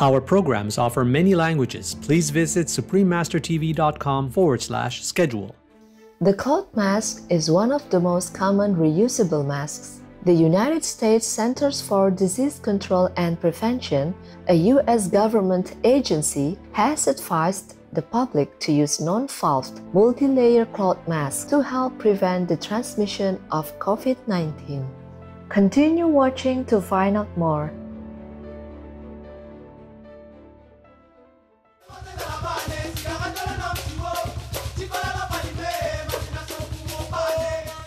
Our programs offer many languages. Please visit suprememastertv.com/schedule. The cloth mask is one of the most common reusable masks. The United States Centers for Disease Control and Prevention, a U.S. government agency, has advised the public to use non-fluffed, multi-layer cloth masks to help prevent the transmission of COVID-19. Continue watching to find out more.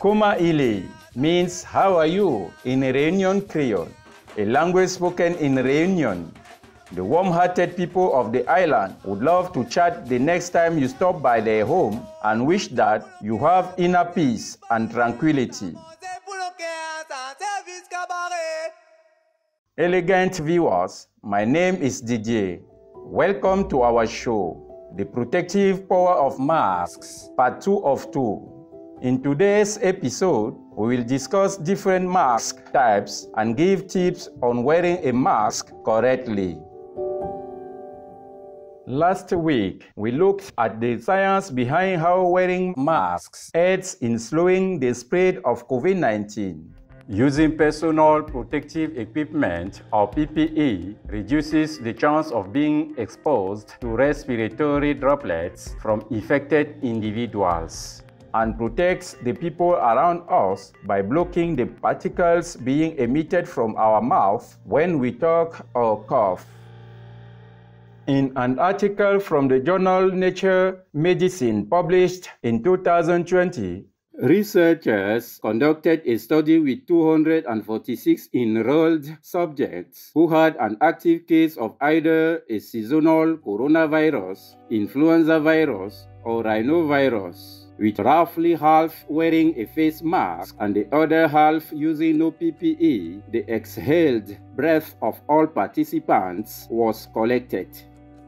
Kuma ile means how are you in Reunion Creole, a language spoken in Reunion. The warm-hearted people of the island would love to chat the next time you stop by their home and wish that you have inner peace and tranquility. Elegant viewers, my name is DJ. Welcome to our show, The Protective Power of Masks, Part 2 of 2. In today's episode, we will discuss different mask types and give tips on wearing a mask correctly. Last week, we looked at the science behind how wearing masks aids in slowing the spread of COVID-19. Using personal protective equipment, or PPE, reduces the chance of being exposed to respiratory droplets from infected individuals, and protects the people around us by blocking the particles being emitted from our mouth when we talk or cough. In an article from the journal Nature Medicine published in 2020, researchers conducted a study with 246 enrolled subjects who had an active case of either a seasonal coronavirus, influenza virus, or rhinovirus, with roughly half wearing a face mask and the other half using no PPE. The exhaled breath of all participants was collected.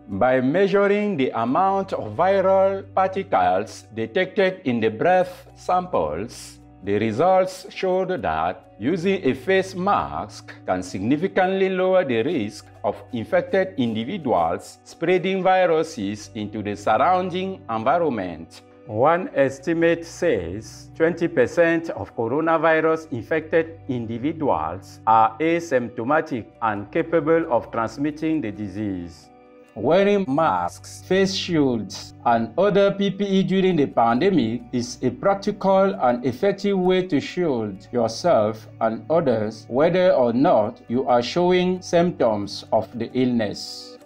By measuring the amount of viral particles detected in the breath samples, the results showed that using a face mask can significantly lower the risk of infected individuals spreading viruses into the surrounding environment. One estimate says 20% of coronavirus-infected individuals are asymptomatic and capable of transmitting the disease. Wearing masks, face shields, and other PPE during the pandemic is a practical and effective way to shield yourself and others whether or not you are showing symptoms of the illness.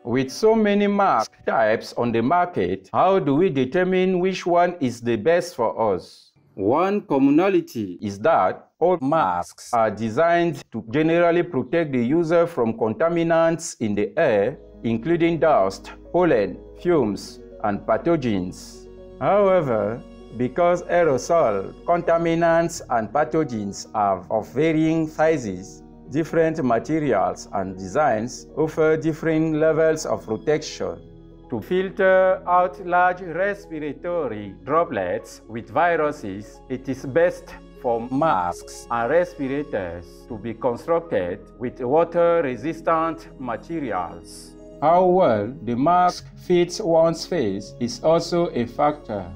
With so many mask types on the market, how do we determine which one is the best for us? One commonality is that all masks are designed to generally protect the user from contaminants in the air, including dust, pollen, fumes, and pathogens. However, because aerosol, contaminants, and pathogens are of varying sizes, different materials and designs offer different levels of protection. To filter out large respiratory droplets with viruses, it is best for masks and respirators to be constructed with water-resistant materials. How well the mask fits one's face is also a factor.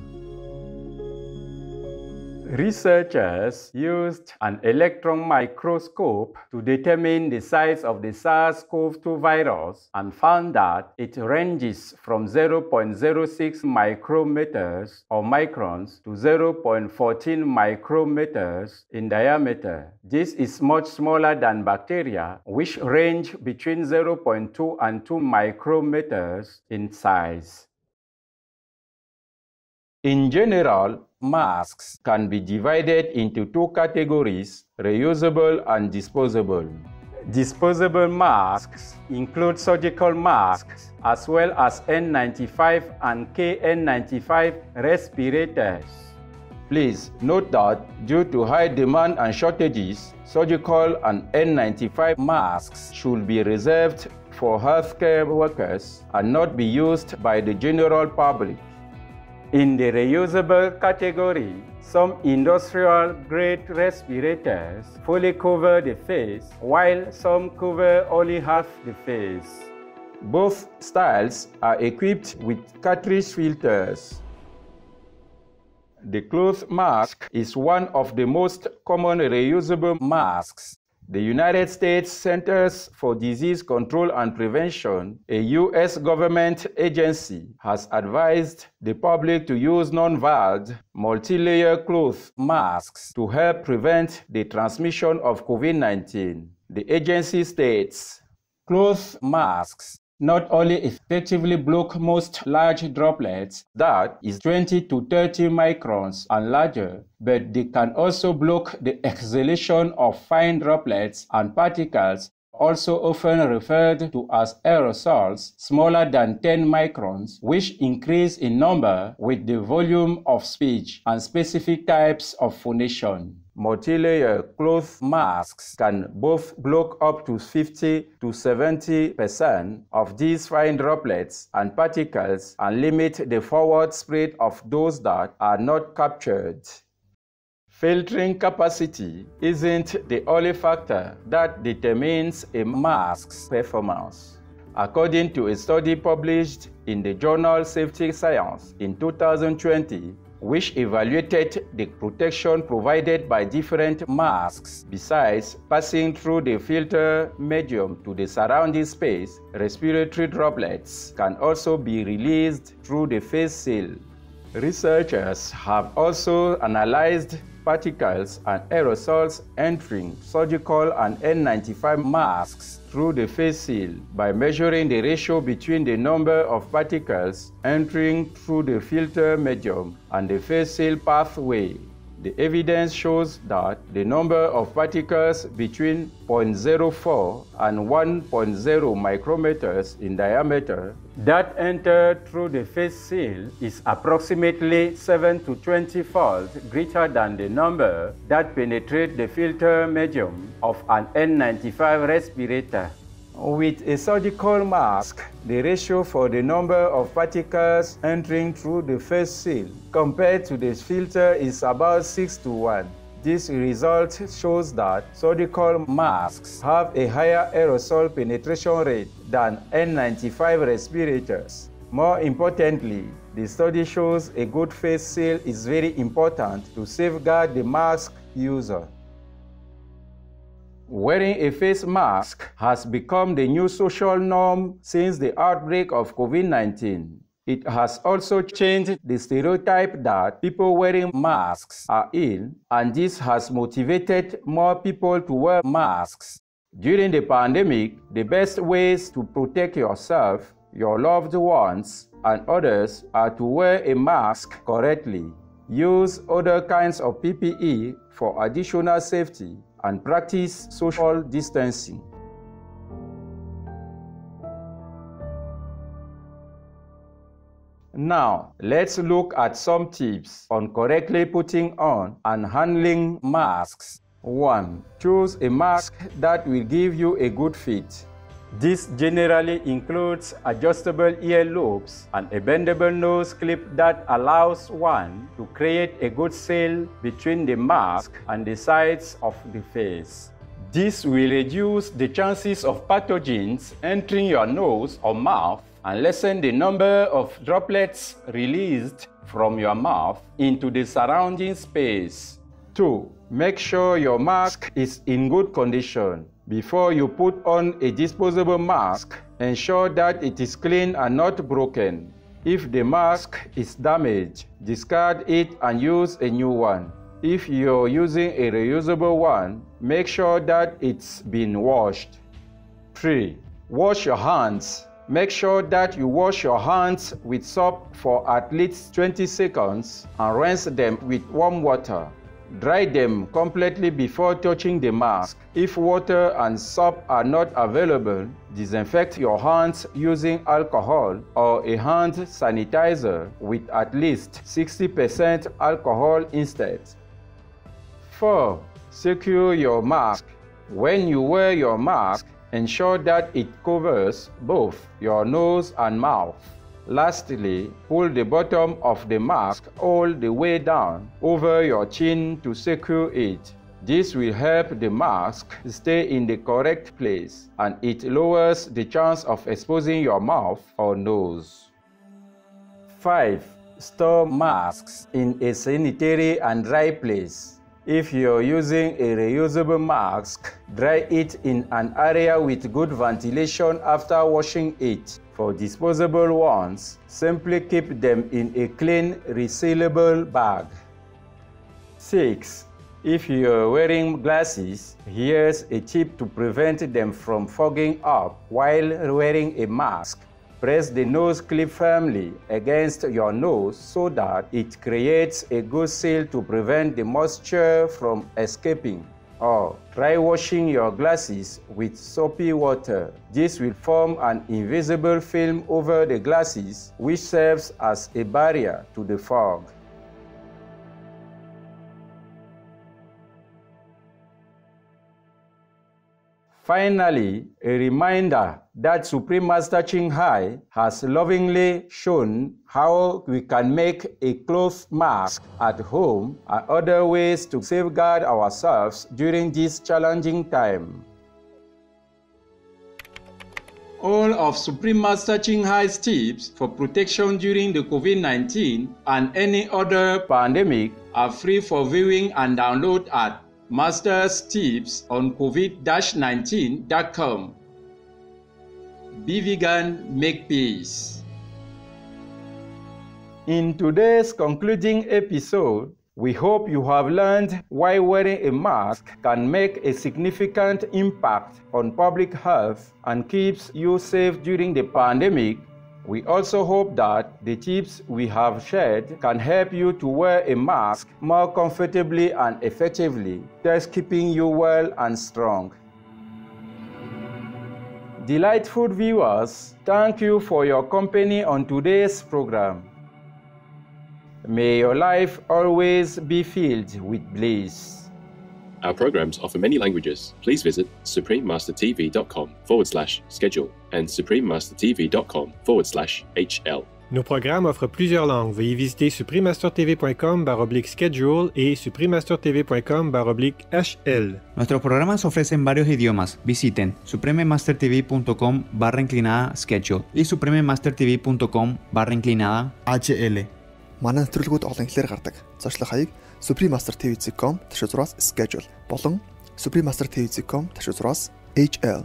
Researchers used an electron microscope to determine the size of the SARS-CoV-2 virus and found that it ranges from 0.06 micrometers or microns to 0.14 micrometers in diameter. This is much smaller than bacteria, which range between 0.2 and 2 micrometers in size. In general, masks can be divided into two categories: reusable and disposable. Disposable masks include surgical masks as well as N95 and KN95 respirators. Please note that due to high demand and shortages, surgical and N95 masks should be reserved for healthcare workers and not be used by the general public. In the reusable category, some industrial-grade respirators fully cover the face, while some cover only half the face. Both styles are equipped with cartridge filters. The cloth mask is one of the most common reusable masks. The United States Centers for Disease Control and Prevention, a U.S. government agency, has advised the public to use non-valved, multi-layer cloth masks to help prevent the transmission of COVID-19. The agency states, cloth masks not only effectively block most large droplets, that is 20 to 30 microns and larger, but they can also block the exhalation of fine droplets and particles, also often referred to as aerosols, smaller than 10 microns, which increase in number with the volume of speech and specific types of phonation. Multi-layer cloth masks can both block up to 50 to 70% of these fine droplets and particles and limit the forward spread of those that are not captured. Filtering capacity isn't the only factor that determines a mask's performance. According to a study published in the journal Safety Science in 2020, which evaluated the protection provided by different masks. Besides passing through the filter medium to the surrounding space, respiratory droplets can also be released through the face seal. Researchers have also analyzed particles and aerosols entering surgical and N95 masks through the face seal by measuring the ratio between the number of particles entering through the filter medium and the face seal pathway. The evidence shows that the number of particles between 0.04 and 1.0 micrometers in diameter that enter through the face seal is approximately 7 to 20-fold greater than the number that penetrate the filter medium of an N95 respirator. With a surgical mask, the ratio for the number of particles entering through the face seal compared to the filter is about 6 to 1. This result shows that surgical masks have a higher aerosol penetration rate than N95 respirators. More importantly, the study shows a good face seal is very important to safeguard the mask user. Wearing a face mask has become the new social norm since the outbreak of COVID-19. It has also changed the stereotype that people wearing masks are ill, and this has motivated more people to wear masks. During the pandemic, the best ways to protect yourself, your loved ones, and others are to wear a mask correctly, use other kinds of PPE for additional safety, and practice social distancing. Now, let's look at some tips on correctly putting on and handling masks. 1. Choose a mask that will give you a good fit. This generally includes adjustable earlobes and a bendable nose clip that allows one to create a good seal between the mask and the sides of the face. This will reduce the chances of pathogens entering your nose or mouth and lessen the number of droplets released from your mouth into the surrounding space. 2. Make sure your mask is in good condition. Before you put on a disposable mask, ensure that it is clean and not broken. If the mask is damaged, discard it and use a new one. If you're using a reusable one, make sure that it's been washed. 3. Wash your hands. Make sure that you wash your hands with soap for at least 20 seconds and rinse them with warm water. Dry them completely before touching the mask. If water and soap are not available, disinfect your hands using alcohol or a hand sanitizer with at least 60% alcohol instead. 4. Secure your mask. When you wear your mask, ensure that it covers both your nose and mouth. Lastly, pull the bottom of the mask all the way down over your chin to secure it. This will help the mask stay in the correct place, and it lowers the chance of exposing your mouth or nose. 5. Store masks in a sanitary and dry place. If you're using a reusable mask, dry it in an area with good ventilation after washing it. For disposable ones, simply keep them in a clean, resealable bag. 6. If you're wearing glasses, here's a tip to prevent them from fogging up while wearing a mask. Press the nose clip firmly against your nose so that it creates a good seal to prevent the moisture from escaping. Or try washing your glasses with soapy water. This will form an invisible film over the glasses, which serves as a barrier to the fog. Finally, a reminder that Supreme Master Ching Hai has lovingly shown how we can make a cloth mask at home and other ways to safeguard ourselves during this challenging time. All of Supreme Master Ching Hai's tips for protection during the COVID-19 and any other pandemic are free for viewing and download at Master's Tips on COVID-19.com. Be vegan, make peace. In today's concluding episode, we hope you have learned why wearing a mask can make a significant impact on public health and keeps you safe during the pandemic. We also hope that the tips we have shared can help you to wear a mask more comfortably and effectively, thus keeping you well and strong. Delightful viewers, thank you for your company on today's program. May your life always be filled with bliss. Our programs offer many languages. Please visit suprememastertv.com/schedule and suprememastertv.com/HL. Nos programmes offrent plusieurs langues. Veuillez visiter suprememastertv.com/schedule et suprememastertv.com/HL. Nuestros programas ofrecen varios idiomas. Visiten suprememastertv.com/schedule y suprememastertv.com/HL. Манай нэвтрүүлгүүд олон хэлээр гардаг. Зочлох хаяг suprememastertv.com/schedule болон suprememastertv.com/HL